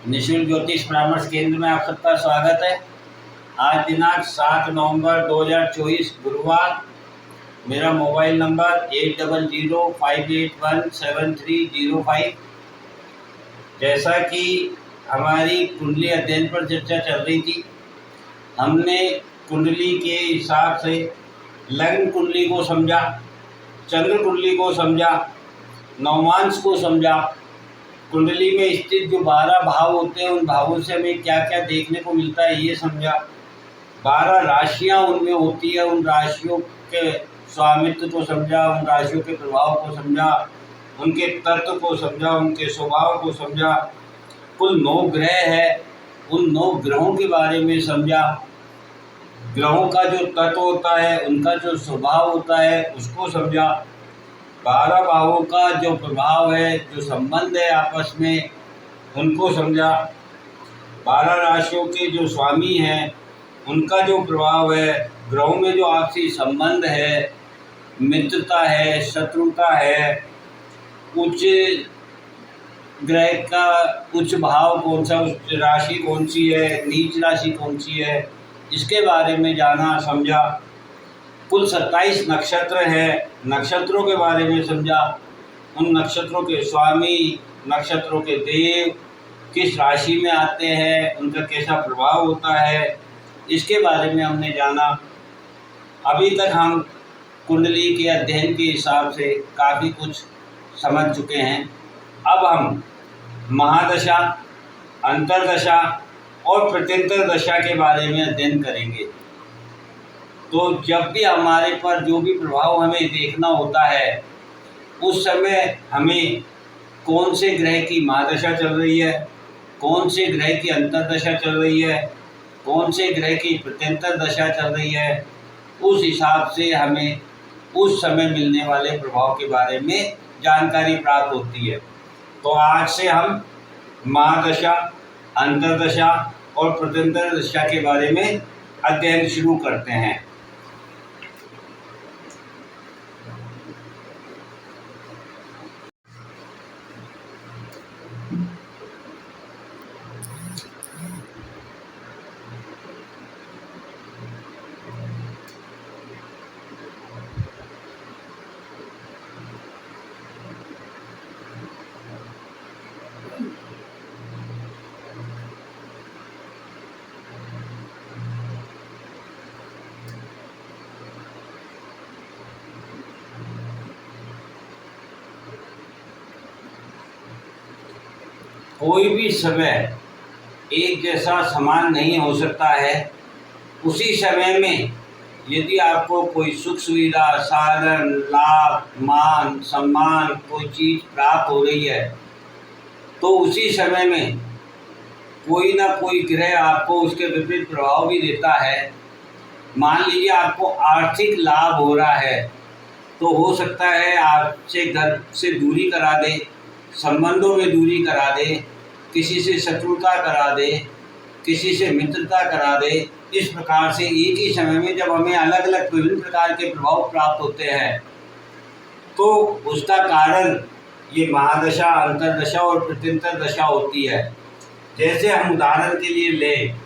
निःशुल्क ज्योतिष परामर्श केंद्र में आप सबका स्वागत है। आज दिनांक 7 नवंबर 2024 गुरुवार। मेरा मोबाइल नंबर 8005817305। जैसा कि हमारी कुंडली अध्ययन पर चर्चा चल रही थी, हमने कुंडली के हिसाब से लग्न कुंडली को समझा, चंद्र कुंडली को समझा, नवमांश को समझा, कुंडली में स्थित जो 12 भाव होते हैं उन भावों से हमें क्या क्या देखने को मिलता है ये समझा। 12 राशियां उनमें होती है, उन राशियों के स्वामित्व को समझा, उन राशियों के प्रभाव को समझा, उनके तत्व को समझा, उनके स्वभाव को समझा। कुल 9 ग्रह है, उन 9 ग्रहों के बारे में समझा। ग्रहों का जो तत्व होता है, उनका जो स्वभाव होता है उसको समझा। 12 भावों का जो प्रभाव है, जो संबंध है आपस में, उनको समझा। 12 राशियों के जो स्वामी हैं उनका जो प्रभाव है, ग्रहों में जो आपसी संबंध है, मित्रता है, शत्रुता है, उच्च ग्रह का उच्च भाव कौन सा, उच्च राशि कौन सी है, नीच राशि कौन सी है, इसके बारे में जाना समझा। कुल 27 नक्षत्र है, नक्षत्रों के बारे में समझा। उन नक्षत्रों के स्वामी, नक्षत्रों के देव किस राशि में आते हैं, उनका कैसा प्रभाव होता है, इसके बारे में हमने जाना। अभी तक हम कुंडली के अध्ययन के हिसाब से काफ़ी कुछ समझ चुके हैं। अब हम महादशा, अंतर्दशा और प्रत्यंतर दशा के बारे में अध्ययन करेंगे। तो जब भी हमारे पर जो भी प्रभाव हमें देखना होता है, उस समय हमें कौन से ग्रह की महादशा चल रही है, कौन से ग्रह की अंतर्दशा चल रही है, कौन से ग्रह की प्रत्यंतर दशा चल रही है, उस हिसाब से हमें उस समय मिलने वाले प्रभाव के बारे में जानकारी प्राप्त होती है। तो आज से हम महादशा, अंतर्दशा और प्रत्यंतर दशा के बारे में अध्ययन शुरू करते हैं। कोई भी समय एक जैसा समान नहीं हो सकता है। उसी समय में यदि आपको कोई सुख सुविधा, साधन, लाभ, मान, सम्मान, कोई चीज़ प्राप्त हो रही है, तो उसी समय में कोई ना कोई ग्रह आपको उसके विपरीत प्रभाव भी देता है। मान लीजिए आपको आर्थिक लाभ हो रहा है, तो हो सकता है आपसे घर से दूरी करा दे, संबंधों में दूरी करा दे, किसी से शत्रुता करा दे, किसी से मित्रता करा दे। इस प्रकार से एक ही समय में जब हमें अलग अलग विभिन्न प्रकार के प्रभाव प्राप्त होते हैं, तो उसका कारण ये महादशा, अंतर्दशा और प्रत्यंतर दशा होती है। जैसे हम उदाहरण के लिए लें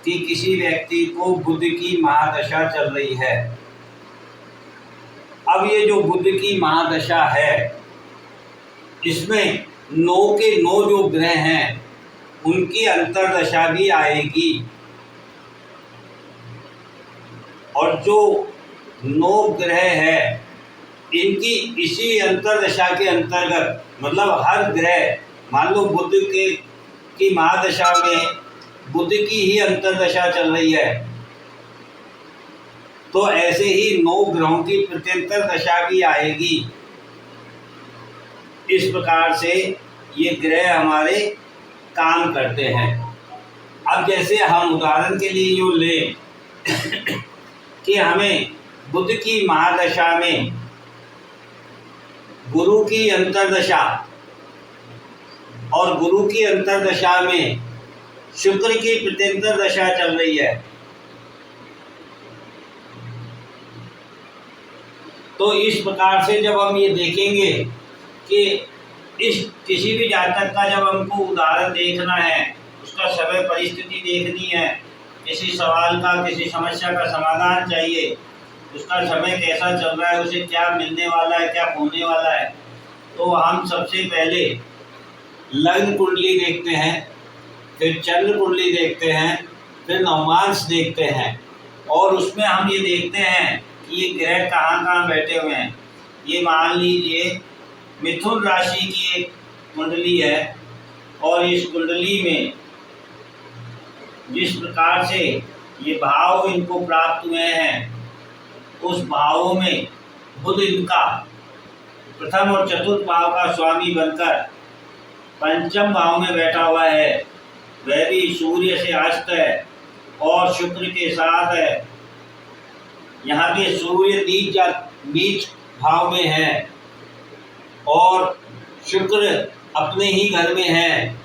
कि किसी व्यक्ति को बुध की महादशा चल रही है। अब ये जो बुध की महादशा है, इसमें 9 के 9 जो ग्रह हैं उनकी अंतर्दशा भी आएगी, और जो 9 ग्रह है इनकी इसी अंतर्दशा के अंतर्गत, मतलब हर ग्रह, मान लो बुध की महादशा में बुध की ही अंतर्दशा चल रही है, तो ऐसे ही 9 ग्रहों की प्रत्यंतर दशा भी आएगी। इस प्रकार से ये ग्रह हमारे काम करते हैं। अब जैसे हम उदाहरण के लिए यूँ लें कि हमें बुध की महादशा में गुरु की अंतर्दशा और गुरु की अंतर्दशा में शुक्र की प्रत्यंतर दशा चल रही है, तो इस प्रकार से जब हम ये देखेंगे कि इस किसी भी जातक का जब हमको उदाहरण देखना है, उसका समय परिस्थिति देखनी है, किसी सवाल का, किसी समस्या का समाधान चाहिए, उसका समय कैसा चल रहा है, उसे क्या मिलने वाला है, क्या होने वाला है, तो हम सबसे पहले लग्न कुंडली देखते हैं, फिर चंद्र कुंडली देखते हैं, फिर नवमांश देखते हैं, और उसमें हम ये देखते हैं कि ये ग्रह कहाँ कहाँ बैठे हुए हैं। ये मान लीजिए मिथुन राशि की एक कुंडली है, और इस कुंडली में जिस प्रकार से ये भाव इनको प्राप्त हुए हैं, उस भावों में बुध इनका प्रथम और चतुर्थ भाव का स्वामी बनकर पंचम भाव में बैठा हुआ है। वह भी सूर्य से अस्त है और शुक्र के साथ है। यहाँ पे सूर्य नीच भाव में है और शुक्र अपने ही घर में है,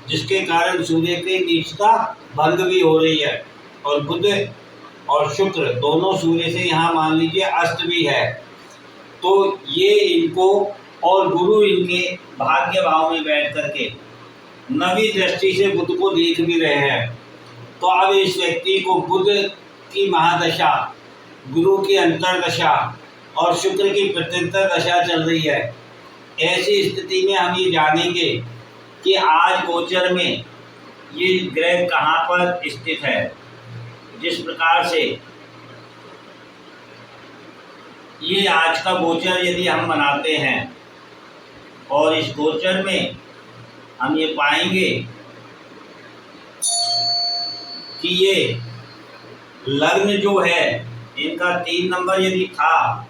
जिसके कारण सूर्य की नीचता भंग भी हो रही है, और बुध और शुक्र दोनों सूर्य से यहाँ मान लीजिए अस्त भी है। तो ये इनको और गुरु इनके भाग्य भाव में बैठ करके नवी दृष्टि से बुध को देख भी रहे हैं। तो अब इस व्यक्ति को बुध की महादशा, गुरु की अंतरदशा और शुक्र की प्रत्यंतर दशा चल रही है। ऐसी स्थिति में हम ये जानेंगे कि आज गोचर में ये ग्रह कहाँ पर स्थित है। जिस प्रकार से ये आज का गोचर यदि हम बनाते हैं, और इस गोचर में हम ये पाएंगे कि ये लग्न जो है इनका 3 नंबर यदि था,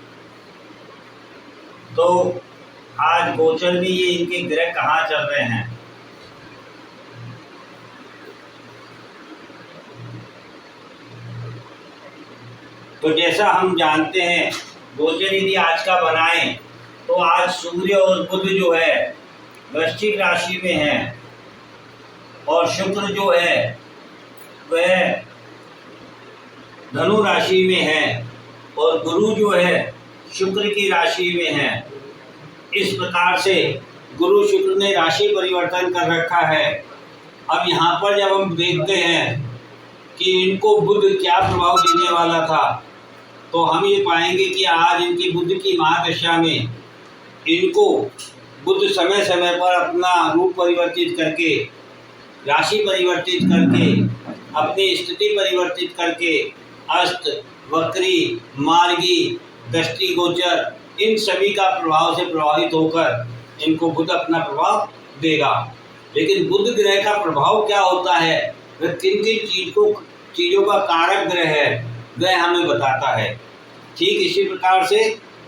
तो आज गोचर में ये इनके ग्रह कहाँ चल रहे हैं। तो जैसा हम जानते हैं, गोचर यदि आज का बनाएं तो आज सूर्य और बुध जो है वृश्चिक राशि में है, और शुक्र जो है वह धनु राशि में है, और गुरु जो है शुक्र की राशि में है। इस प्रकार से गुरु शुक्र ने राशि परिवर्तन कर रखा है। अब यहाँ पर जब हम देखते हैं कि इनको बुध क्या प्रभाव देने वाला था, तो हम ये पाएंगे कि आज इनकी बुध की महादशा में इनको बुध समय समय पर अपना रूप परिवर्तित करके, राशि परिवर्तित करके, अपनी स्थिति परिवर्तित करके अस्त, वक्री, मार्गी, दृष्टि गोचर इन सभी का प्रभाव से प्रभावित होकर इनको बुध अपना प्रभाव देगा। लेकिन बुध ग्रह का प्रभाव क्या होता है, वह किन किन चीज़ों का कारक ग्रह है, वह हमें बताता है। ठीक इसी प्रकार से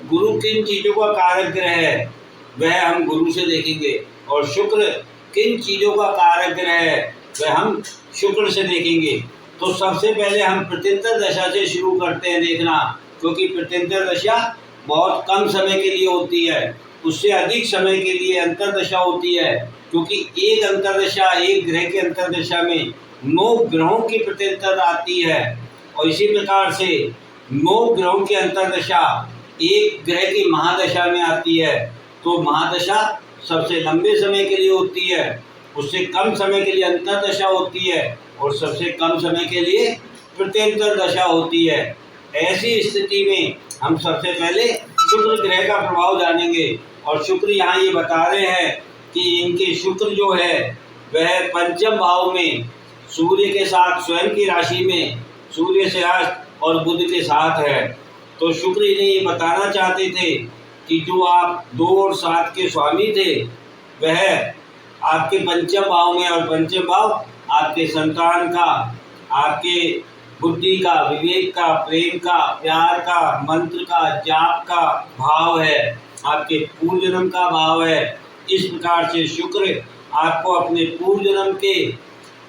गुरु किन चीज़ों का कारक ग्रह है, वह हम गुरु से देखेंगे, और शुक्र किन चीज़ों का कारक ग्रह है, वह हम शुक्र से देखेंगे। तो सबसे पहले हम प्रत्यंतर दशा से शुरू करते हैं देखना, क्योंकि प्रत्यंतर दशा बहुत कम समय के लिए होती है, उससे अधिक समय के लिए अंतरदशा होती है, क्योंकि एक अंतरदशा, एक ग्रह के अंतरदशा में 9 ग्रहों की प्रत्यंतर आती है, और इसी प्रकार से 9 ग्रहों की अंतरदशा एक ग्रह की महादशा में आती है। तो महादशा सबसे लंबे समय के लिए होती है, उससे कम समय के लिए अंतरदशा होती है, और सबसे कम समय के लिए प्रत्यंतर दशा होती है। ऐसी स्थिति में हम सबसे पहले शुक्र ग्रह का प्रभाव जानेंगे, और शुक्र यहाँ ये बता रहे हैं कि इनके शुक्र जो है वह पंचम भाव में सूर्य के साथ स्वयं की राशि में सूर्य से अस्त और बुध के साथ है। तो शुक्र इन्हें ये बताना चाहते थे कि जो आप 2 और 7 के स्वामी थे, वह आपके पंचम भाव में, और पंचम भाव आपके संतान का, आपके बुद्धि का, विवेक का, प्रेम का, प्यार का, मंत्र का, जाप का भाव है, आपके पूर्व जन्म का भाव है। इस प्रकार से शुक्र आपको अपने पूर्व जन्म के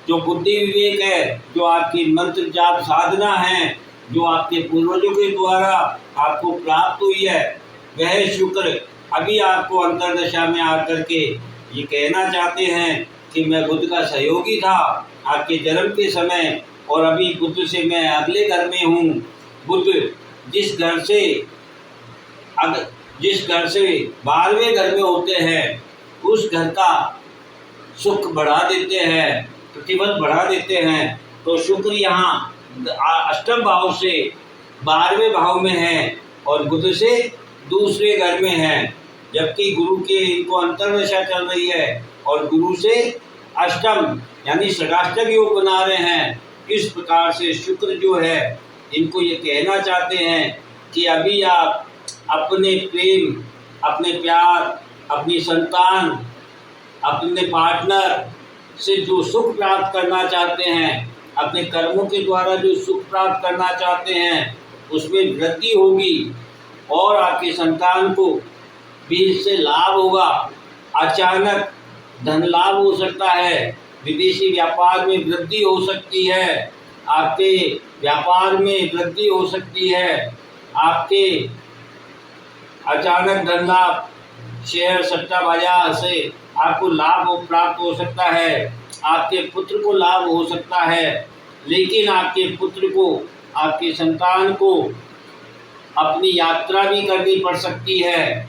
जो बुद्धि विवेक है, जो आपकी मंत्र जाप साधना है, जो आपके पूर्वजों के द्वारा आपको प्राप्त हुई है, वह शुक्र अभी आपको अंतरदशा में आकर के ये कहना चाहते हैं कि मैं बुध का सहयोगी था आपके जन्म के समय, और अभी बुध से मैं अगले घर में हूँ। बुध जिस घर से 12वें घर में होते हैं, उस घर का सुख बढ़ा देते हैं, प्रतिफल बढ़ा देते हैं। तो शुक्र यहाँ अष्टम भाव से 12वें भाव में है और बुध से दूसरे घर में है, जबकि गुरु के इनको अंतर्दशा चल रही है और गुरु से अष्टम यानी षडाष्टक योग बना रहे हैं। इस प्रकार से शुक्र जो है इनको ये कहना चाहते हैं कि अभी आप अपने प्रेम, अपने प्यार, अपनी संतान, अपने पार्टनर से जो सुख प्राप्त करना चाहते हैं, अपने कर्मों के द्वारा जो सुख प्राप्त करना चाहते हैं, उसमें वृद्धि होगी और आपकी संतान को भी इससे लाभ होगा। अचानक धन लाभ हो सकता है, विदेशी व्यापार में वृद्धि हो सकती है, आपके व्यापार में वृद्धि हो सकती है, आपके अचानक धन लाभ, शेयर सट्टा बाजार से आपको लाभ प्राप्त हो सकता है, आपके पुत्र को लाभ हो सकता है। लेकिन आपके पुत्र को, आपकी संतान को अपनी यात्रा भी करनी पड़ सकती है,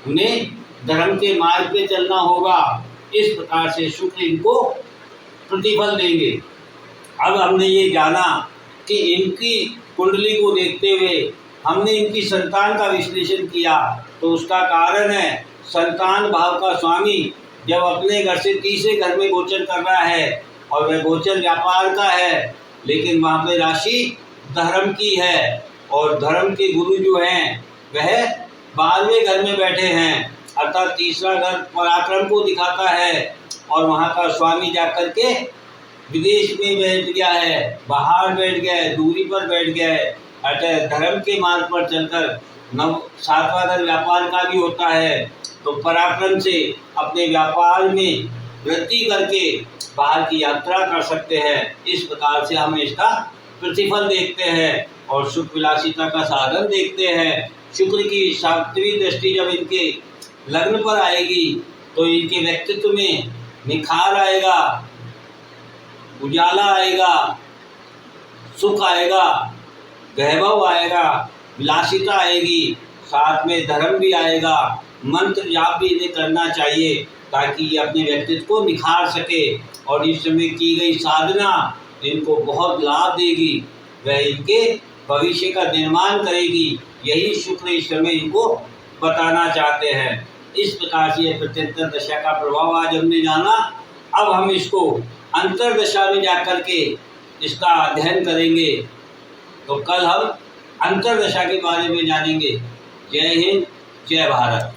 उन्हें धर्म के मार्ग पे चलना होगा। इस प्रकार से शुक्र इनको प्रतिफल देंगे। अब हमने ये जाना कि इनकी कुंडली को देखते हुए हमने इनकी संतान का विश्लेषण किया, तो उसका कारण है संतान भाव का स्वामी जब अपने घर से तीसरे घर में गोचर कर रहा है और वह गोचर व्यापार का है, लेकिन वहाँ पे राशि धर्म की है और धर्म के गुरु जो हैं वह 12वें घर में बैठे हैं, अर्थात तीसरा घर पराक्रम को दिखाता है और वहाँ का स्वामी जाकर के विदेश में बैठ गया है, बाहर बैठ गया है, दूरी पर बैठ गया है। अतः धर्म के मार्ग पर चलकर 7वां घर व्यापार का भी होता है, तो पराक्रम से अपने व्यापार में वृद्धि करके बाहर की यात्रा कर सकते हैं। इस प्रकार से हम इसका प्रतिफल देखते हैं और सुख विलासिता का साधन देखते हैं। शुक्र की 7वीं दृष्टि जब इनके लग्न पर आएगी तो इनके व्यक्तित्व में निखार आएगा, उजाला आएगा, सुख आएगा, वैभव आएगा, विलासिता आएगी, साथ में धर्म भी आएगा। मंत्र जाप भी इन्हें करना चाहिए ताकि ये अपने व्यक्तित्व को निखार सके और इस समय की गई साधना इनको बहुत लाभ देगी, वह इनके भविष्य का निर्माण करेगी। यही शुक्र इस समय इनको बताना चाहते हैं। इस प्रकार से यह प्रत्यंतर दशा का प्रभाव आज हमने जाना। अब हम इसको अंतर्दशा में जाकर के इसका अध्ययन करेंगे, तो कल हम अंतर्दशा के बारे में जानेंगे। जय हिंद, जय भारत।